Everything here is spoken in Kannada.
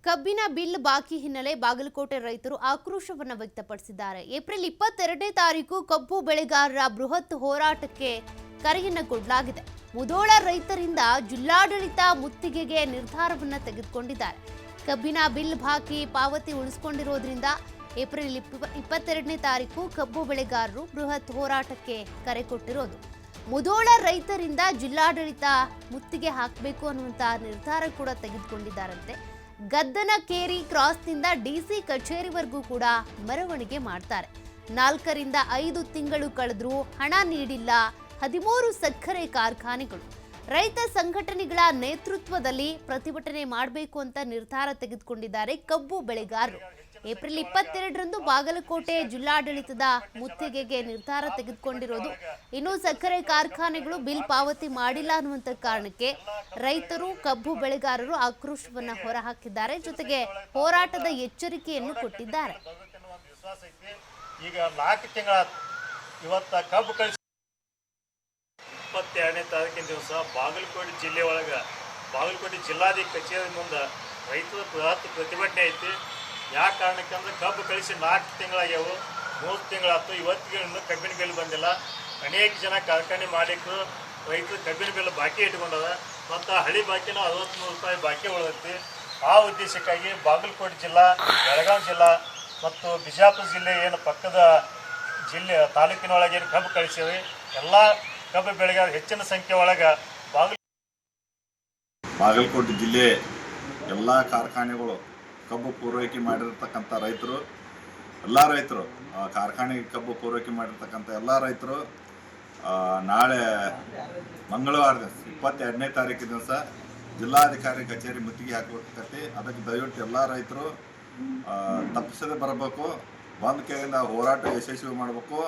ಕಬ್ಬಿನ ಬಿಲ್ ಬಾಕಿ ಹಿನ್ನೆಲೆ ಬಾಗಲಕೋಟೆ ರೈತರು ಆಕ್ರೋಶವನ್ನು ವ್ಯಕ್ತಪಡಿಸಿದ್ದಾರೆ. ಏಪ್ರಿಲ್ 22ನೇ ತಾರೀಕು ಕಬ್ಬು ಬೆಳೆಗಾರರ ಬೃಹತ್ ಹೋರಾಟಕ್ಕೆ ಕರೆಯನ್ನು ಕೊಡಲಾಗಿದೆ. ಮುಧೋಳ ರೈತರಿಂದ ಜಿಲ್ಲಾಡಳಿತ ಮುತ್ತಿಗೆಗೆ ನಿರ್ಧಾರವನ್ನು ತೆಗೆದುಕೊಂಡಿದ್ದಾರೆ. ಕಬ್ಬಿನ ಬಿಲ್ ಬಾಕಿ ಪಾವತಿ ಉಳಿಸಿಕೊಂಡಿರೋದ್ರಿಂದ ಏಪ್ರಿಲ್ 22ನೇ ತಾರೀಕು ಕಬ್ಬು ಬೆಳೆಗಾರರು ಬೃಹತ್ ಹೋರಾಟಕ್ಕೆ ಕರೆ ಕೊಟ್ಟಿರೋದು. ಮುಧೋಳ ರೈತರಿಂದ ಜಿಲ್ಲಾಡಳಿತ ಮುತ್ತಿಗೆ ಹಾಕಬೇಕು ಅನ್ನುವಂತ ನಿರ್ಧಾರ ಕೂಡ ತೆಗೆದುಕೊಂಡಿದ್ದಾರಂತೆ. ಗದ್ದನಕೇರಿ ಕ್ರಾಸ್ನಿಂದ ಡಿಸಿ ಕಚೇರಿವರೆಗೂ ಕೂಡ ಮೆರವಣಿಗೆ ಮಾಡ್ತಾರೆ. 4 ರಿಂದ 5 ತಿಂಗಳು ಕಳೆದ್ರೂ ಹಣ ನೀಡಿಲ್ಲ 13 ಸಕ್ಕರೆ ಕಾರ್ಖಾನೆಗಳು. ರೈತ ಸಂಘಟನೆಗಳ ನೇತೃತ್ವದಲ್ಲಿ ಪ್ರತಿಭಟನೆ ಮಾಡಬೇಕು ಅಂತ ನಿರ್ಧಾರ ತೆಗೆದುಕೊಂಡಿದ್ದಾರೆ ಕಬ್ಬು ಬೆಳೆಗಾರರು. ಏಪ್ರಿಲ್ 22ರಂದು ಬಾಗಲಕೋಟೆ ಜಿಲ್ಲಾಡಳಿತದ ಮುತ್ತಿಗೆಗೆ ನಿರ್ಧಾರ ತೆಗೆದುಕೊಂಡಿರೋದು. ಇನ್ನು ಸಕ್ಕರೆ ಕಾರ್ಖಾನೆಗಳು ಬಿಲ್ ಪಾವತಿ ಮಾಡಿಲ್ಲ ಅನ್ನುವಂತ ಕಾರಣಕ್ಕೆ ರೈತರು ಕಬ್ಬು ಬೆಳೆಗಾರರು ಆಕ್ರೋಶವನ್ನ ಹೊರಹಾಕಿದ್ದಾರೆ. ಜೊತೆಗೆ ಹೋರಾಟದ ಎಚ್ಚರಿಕೆಯನ್ನು ಕೊಟ್ಟಿದ್ದಾರೆ. ಈಗ 4 ತಿಂಗಳ ಇವತ್ತ ಕಬ್ಬು ಕಳಿಸಿ 22ನೇ ತಾರೀಕಿನ ದಿವಸ ಬಾಗಲಕೋಟೆ ಜಿಲ್ಲೆ ಒಳಗೆ ಬಾಗಲಕೋಟೆ ಜಿಲ್ಲಾಧಿಕಾರಿ ಕಚೇರಿ ಮುಂದೆ ರೈತರ ಬೃಹತ್ ಪ್ರತಿಭಟನೆ ಐತಿ. ಯಾವ ಕಾರಣಕ್ಕೆ ಅಂದ್ರೆ ಕಬ್ಬು ಕಳಿಸಿ 4 ತಿಂಗಳಾಗ್ಯಾವು, 3 ತಿಂಗಳಾಯ್ತು, ಇವತ್ತಿಗೆ ಇನ್ನೂ ಕಬ್ಬಿನ ಬಿಲ್ ಬಂದಿಲ್ಲ. ಅನೇಕ ಜನ ಕಾರ್ಖಾನೆ ಮಾಲೀಕರು ರೈತರು ಕಬ್ಬಿನ ಬಿಲ್ ಬಾಕಿ ಇಟ್ಕೊಂಡದ ಮತ್ತು ಹಳಿ ಬಾಕಿನ 63 ರೂಪಾಯಿ ಬಾಕಿ ಉಳಿದೈತಿ. ಆ ಉದ್ದೇಶಕ್ಕಾಗಿ ಬಾಗಲಕೋಟೆ ಜಿಲ್ಲಾ, ಬೆಳಗಾವಿ ಜಿಲ್ಲಾ ಮತ್ತು ಬಿಜಾಪುರ ಜಿಲ್ಲೆ ಏನು ಪಕ್ಕದ ಜಿಲ್ಲೆ ತಾಲೂಕಿನೊಳಗೆ ಏನು ಕಬ್ಬು ಕಳಿಸಿವೆ, ಎಲ್ಲ ಕಬ್ಬು ಬೆಳೆಗಾರ ಹೆಚ್ಚಿನ ಸಂಖ್ಯೆ ಒಳಗೆ ಬಾಗಲಕೋಟೆ ಜಿಲ್ಲೆ ಎಲ್ಲ ಕಾರ್ಖಾನೆಗಳು ಕಬ್ಬು ಪೂರೈಕೆ ಮಾಡಿರ್ತಕ್ಕಂಥ ರೈತರು, ಎಲ್ಲ ರೈತರು ಕಾರ್ಖಾನೆಗೆ ಕಬ್ಬು ಪೂರೈಕೆ ಮಾಡಿರ್ತಕ್ಕಂಥ ಎಲ್ಲ ರೈತರು ನಾಳೆ ಮಂಗಳವಾರ 22ನೇ ತಾರೀಕಿನ ದಿವಸ ಜಿಲ್ಲಾಧಿಕಾರಿ ಕಚೇರಿ ಮುತ್ತಿಗೆ ಹಾಕಬೇಕಾಗತ್ತೆ. ಅದಕ್ಕೆ ದಯವಿಟ್ಟು ಎಲ್ಲ ರೈತರು ತಪ್ಪಿಸದೆ ಬರಬೇಕು. ಬಂದ ಕೈಯಿಂದ ಹೋರಾಟ ಯಶಸ್ವಿ ಮಾಡಬೇಕು.